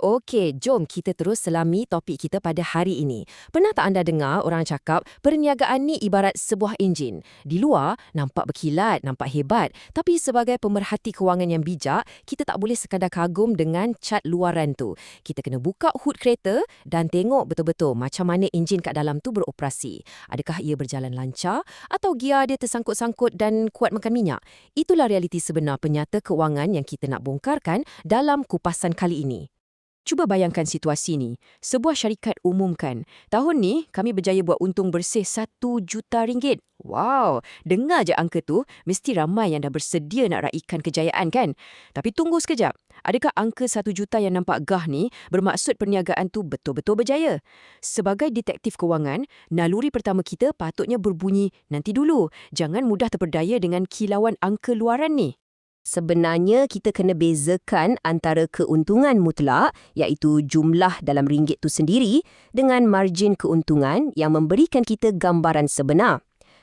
Okey, jom kita terus selami topik kita pada hari ini. Pernah tak anda dengar orang cakap perniagaan ni ibarat sebuah enjin? Di luar nampak berkilat, nampak hebat. Tapi sebagai pemerhati kewangan yang bijak, kita tak boleh sekadar kagum dengan cat luaran tu. Kita kena buka hood kereta dan tengok betul-betul macam mana enjin kat dalam tu beroperasi. Adakah ia berjalan lancar atau gear dia tersangkut-sangkut dan kuat makan minyak? Itulah realiti sebenar penyata kewangan yang kita nak bongkarkan dalam kupasan kali ini. Cuba bayangkan situasi ni. Sebuah syarikat umumkan, tahun ni kami berjaya buat untung bersih RM1 juta. Wow, dengar je angka tu, mesti ramai yang dah bersedia nak raikan kejayaan kan? Tapi tunggu sekejap. Adakah angka RM1 juta yang nampak gah ni bermaksud perniagaan tu betul-betul berjaya? Sebagai detektif kewangan, naluri pertama kita patutnya berbunyi, nanti dulu, jangan mudah terperdaya dengan kilauan angka luaran ni. Sebenarnya kita kena bezakan antara keuntungan mutlak iaitu jumlah dalam ringgit tu sendiri dengan margin keuntungan yang memberikan kita gambaran sebenar.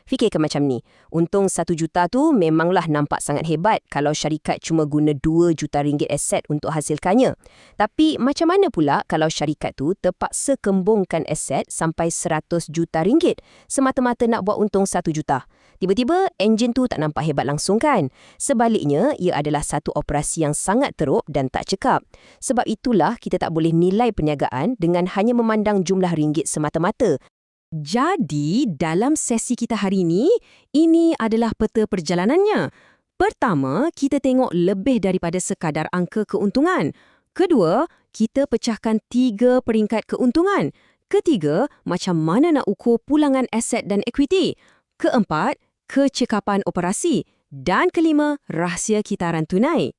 Fikirkan macam ni, untung RM1 juta tu memanglah nampak sangat hebat kalau syarikat cuma guna RM2 juta aset untuk hasilkannya. Tapi macam mana pula kalau syarikat tu terpaksa kembungkan aset sampai RM100 juta semata-mata nak buat untung RM1 juta? Tiba-tiba enjin tu tak nampak hebat langsung kan? Sebaliknya, ia adalah satu operasi yang sangat teruk dan tak cekap. Sebab itulah kita tak boleh nilai perniagaan dengan hanya memandang jumlah ringgit semata-mata. Jadi, dalam sesi kita hari ini adalah peta perjalanannya. Pertama, kita tengok lebih daripada sekadar angka keuntungan. Kedua, kita pecahkan 3 peringkat keuntungan. Ketiga, macam mana nak ukur pulangan aset dan equity. Keempat, kecekapan operasi. Dan kelima, rahsia kitaran tunai.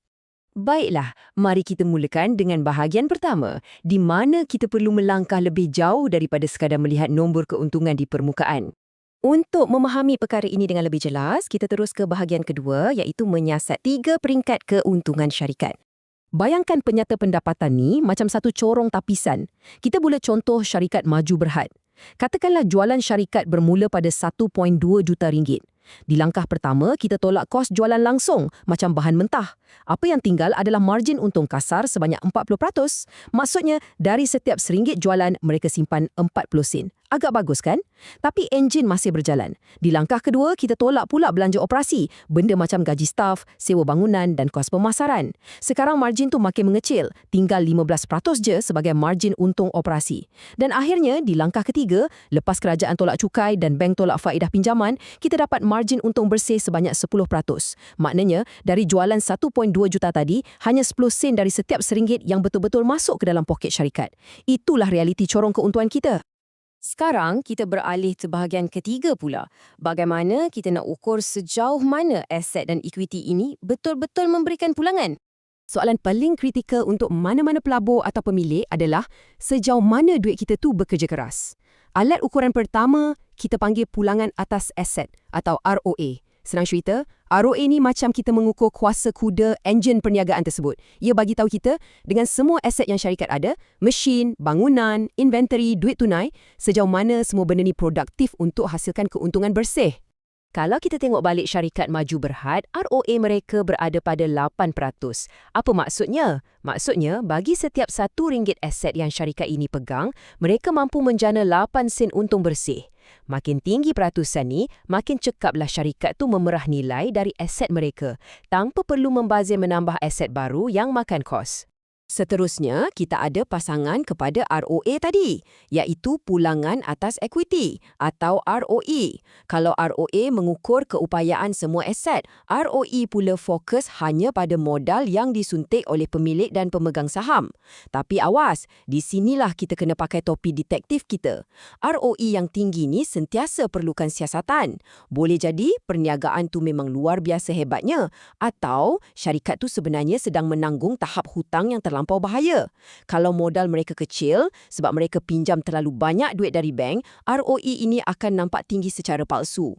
Baiklah, mari kita mulakan dengan bahagian pertama, di mana kita perlu melangkah lebih jauh daripada sekadar melihat nombor keuntungan di permukaan. Untuk memahami perkara ini dengan lebih jelas, kita terus ke bahagian kedua iaitu menyiasat 3 peringkat keuntungan syarikat. Bayangkan penyata pendapatan ni macam satu corong tapisan. Kita boleh contoh syarikat Maju Berhad. Katakanlah jualan syarikat bermula pada RM1.2 juta. Di langkah pertama, kita tolak kos jualan langsung, macam bahan mentah. Apa yang tinggal adalah margin untung kasar sebanyak 40%. Maksudnya, dari setiap RM1 jualan, mereka simpan 40 sen. Agak bagus kan? Tapi enjin masih berjalan. Di langkah kedua, kita tolak pula belanja operasi, benda macam gaji staf, sewa bangunan dan kos pemasaran. Sekarang margin tu makin mengecil, tinggal 15% je sebagai margin untung operasi. Dan akhirnya, di langkah ketiga, lepas kerajaan tolak cukai dan bank tolak faedah pinjaman, kita dapat margin untung bersih sebanyak 10%. Maknanya, dari jualan 1.2 juta tadi, hanya 10 sen dari setiap RM1 yang betul-betul masuk ke dalam poket syarikat. Itulah realiti corong keuntungan kita. Sekarang, kita beralih ke bahagian ketiga pula. Bagaimana kita nak ukur sejauh mana aset dan equity ini betul-betul memberikan pulangan? Soalan paling kritikal untuk mana-mana pelabur atau pemilik adalah sejauh mana duit kita tu bekerja keras. Alat ukuran pertama, kita panggil pulangan atas aset atau ROA. Senang cerita, ROA ni macam kita mengukur kuasa kuda enjin perniagaan tersebut. Ia bagi tahu kita dengan semua aset yang syarikat ada, mesin, bangunan, inventory, duit tunai, sejauh mana semua benda ni produktif untuk hasilkan keuntungan bersih. Kalau kita tengok balik syarikat Maju Berhad, ROA mereka berada pada 8%. Apa maksudnya? Maksudnya, bagi setiap RM1 aset yang syarikat ini pegang, mereka mampu menjana 8 sen untung bersih. Makin tinggi peratusan ni, makin cekaplah syarikat tu memerah nilai dari aset mereka, tanpa perlu membazir menambah aset baru yang makan kos. Seterusnya, kita ada pasangan kepada ROA tadi, iaitu pulangan atas equity atau ROE. Kalau ROA mengukur keupayaan semua aset, ROE pula fokus hanya pada modal yang disuntik oleh pemilik dan pemegang saham. Tapi awas, di sinilah kita kena pakai topi detektif kita. ROE yang tinggi ni sentiasa perlukan siasatan. Boleh jadi perniagaan tu memang luar biasa hebatnya, atau syarikat tu sebenarnya sedang menanggung tahap hutang yang terlampau bahaya. Kalau modal mereka kecil sebab mereka pinjam terlalu banyak duit dari bank, ROE ini akan nampak tinggi secara palsu.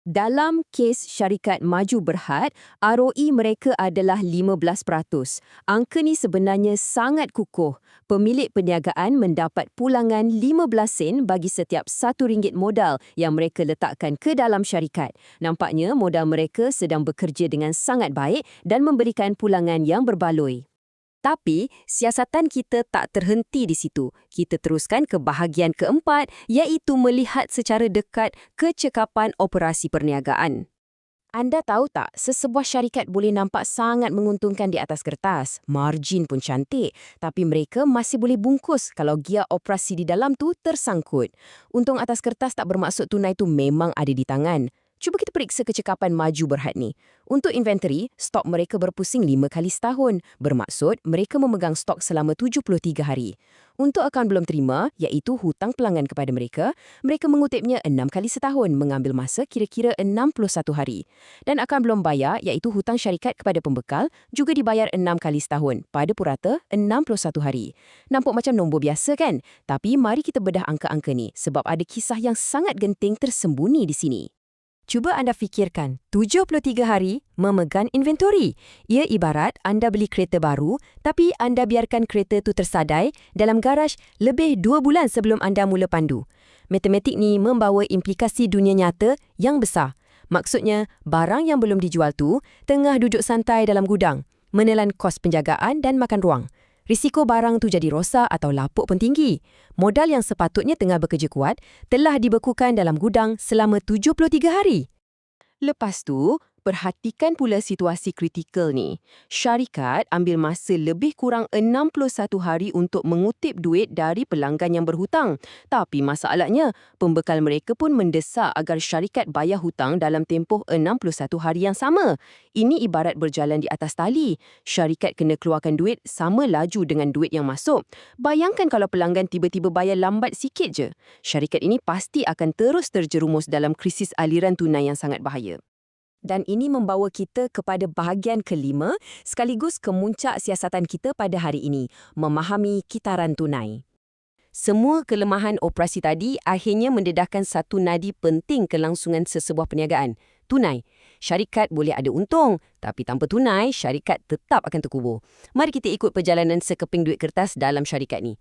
Dalam kes syarikat Maju Berhad, ROE mereka adalah 15%. Angka ni sebenarnya sangat kukuh. Pemilik perniagaan mendapat pulangan 15 sen bagi setiap RM1 modal yang mereka letakkan ke dalam syarikat. Nampaknya modal mereka sedang bekerja dengan sangat baik dan memberikan pulangan yang berbaloi. Tapi, siasatan kita tak terhenti di situ. Kita teruskan ke bahagian keempat, iaitu melihat secara dekat kecekapan operasi perniagaan. Anda tahu tak, sesebuah syarikat boleh nampak sangat menguntungkan di atas kertas, margin pun cantik, tapi mereka masih boleh bungkus kalau gia operasi di dalam tu tersangkut. Untung atas kertas tak bermaksud tunai tu memang ada di tangan. Cuba kita periksa kecekapan maju berhad ni. Untuk inventory, stok mereka berpusing 5 kali setahun. Bermaksud, mereka memegang stok selama 73 hari. Untuk akaun belum terima, iaitu hutang pelanggan kepada mereka mengutipnya 6 kali setahun, mengambil masa kira-kira 61 hari. Dan akaun belum bayar, iaitu hutang syarikat kepada pembekal, juga dibayar 6 kali setahun, pada purata 61 hari. Nampak macam nombor biasa kan? Tapi mari kita bedah angka-angka ni, sebab ada kisah yang sangat genting tersembunyi di sini. Cuba anda fikirkan, 73 hari memegang inventory. Ia ibarat anda beli kereta baru, tapi anda biarkan kereta tu tersadai dalam garaj lebih 2 bulan sebelum anda mula pandu. Matematik ni membawa implikasi dunia nyata yang besar. Maksudnya, barang yang belum dijual tu tengah duduk santai dalam gudang, menelan kos penjagaan dan makan ruang. Risiko barang tu jadi rosak atau lapuk pun tinggi. Modal yang sepatutnya tengah bekerja kuat telah dibekukan dalam gudang selama 73 hari. Lepas tu, perhatikan pula situasi kritikal ni. Syarikat ambil masa lebih kurang 61 hari untuk mengutip duit dari pelanggan yang berhutang. Tapi masalahnya, pembekal mereka pun mendesak agar syarikat bayar hutang dalam tempoh 61 hari yang sama. Ini ibarat berjalan di atas tali. Syarikat kena keluarkan duit sama laju dengan duit yang masuk. Bayangkan kalau pelanggan tiba-tiba bayar lambat sikit je. Syarikat ini pasti akan terus terjerumus dalam krisis aliran tunai yang sangat bahaya. Dan ini membawa kita kepada bahagian kelima sekaligus kemuncak siasatan kita pada hari ini, memahami kitaran tunai. Semua kelemahan operasi tadi akhirnya mendedahkan satu nadi penting kelangsungan sesebuah perniagaan, tunai. Syarikat boleh ada untung, tapi tanpa tunai, syarikat tetap akan terkubur. Mari kita ikut perjalanan sekeping duit kertas dalam syarikat ni.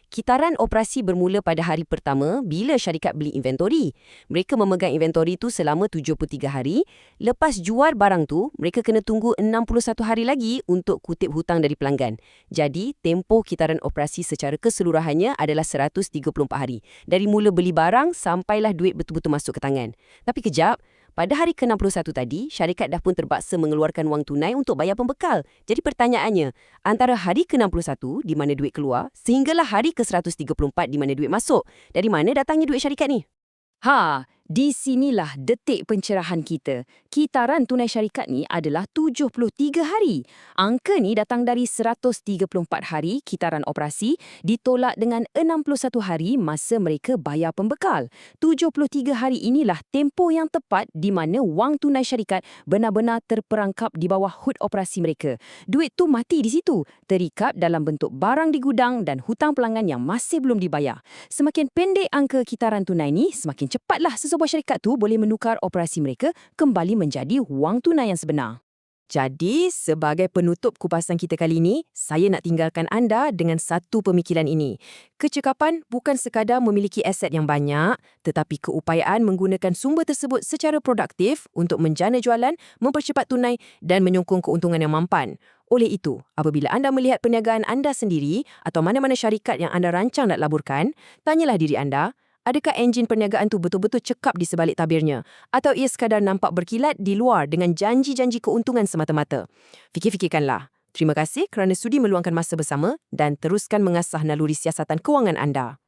Kitaran operasi bermula pada hari pertama bila syarikat beli inventory. Mereka memegang inventory tu selama 73 hari. Lepas jual barang tu, mereka kena tunggu 61 hari lagi untuk kutip hutang dari pelanggan. Jadi, tempoh kitaran operasi secara keseluruhannya adalah 134 hari. Dari mula beli barang sampailah duit betul-betul masuk ke tangan. Tapi kejap, pada hari ke-61 tadi, syarikat dah pun terpaksa mengeluarkan wang tunai untuk bayar pembekal. Jadi pertanyaannya, antara hari ke-61 di mana duit keluar, sehinggalah hari ke-134 di mana duit masuk, dari mana datangnya duit syarikat ni? Di sinilah detik pencerahan kita. Kitaran tunai syarikat ni adalah 73 hari. Angka ni datang dari 134 hari kitaran operasi ditolak dengan 61 hari masa mereka bayar pembekal. 73 hari inilah tempoh yang tepat di mana wang tunai syarikat benar-benar terperangkap di bawah hud operasi mereka. Duit tu mati di situ, terikat dalam bentuk barang di gudang dan hutang pelanggan yang masih belum dibayar. Semakin pendek angka kitaran tunai ni, semakin cepatlah sesebuah syarikat tu boleh menukar operasi mereka kembali menjadi wang tunai yang sebenar. Jadi, sebagai penutup kupasan kita kali ini, saya nak tinggalkan anda dengan satu pemikiran ini. Kecekapan bukan sekadar memiliki aset yang banyak, tetapi keupayaan menggunakan sumber tersebut secara produktif untuk menjana jualan, mempercepat tunai dan menyokong keuntungan yang mampan. Oleh itu, apabila anda melihat perniagaan anda sendiri atau mana-mana syarikat yang anda rancang nak laburkan, tanyalah diri anda, adakah enjin perniagaan tu betul-betul cekap di sebalik tabirnya? Atau ia sekadar nampak berkilat di luar dengan janji-janji keuntungan semata-mata? Fikir-fikirkanlah. Terima kasih kerana sudi meluangkan masa bersama dan teruskan mengasah naluri siasatan kewangan anda.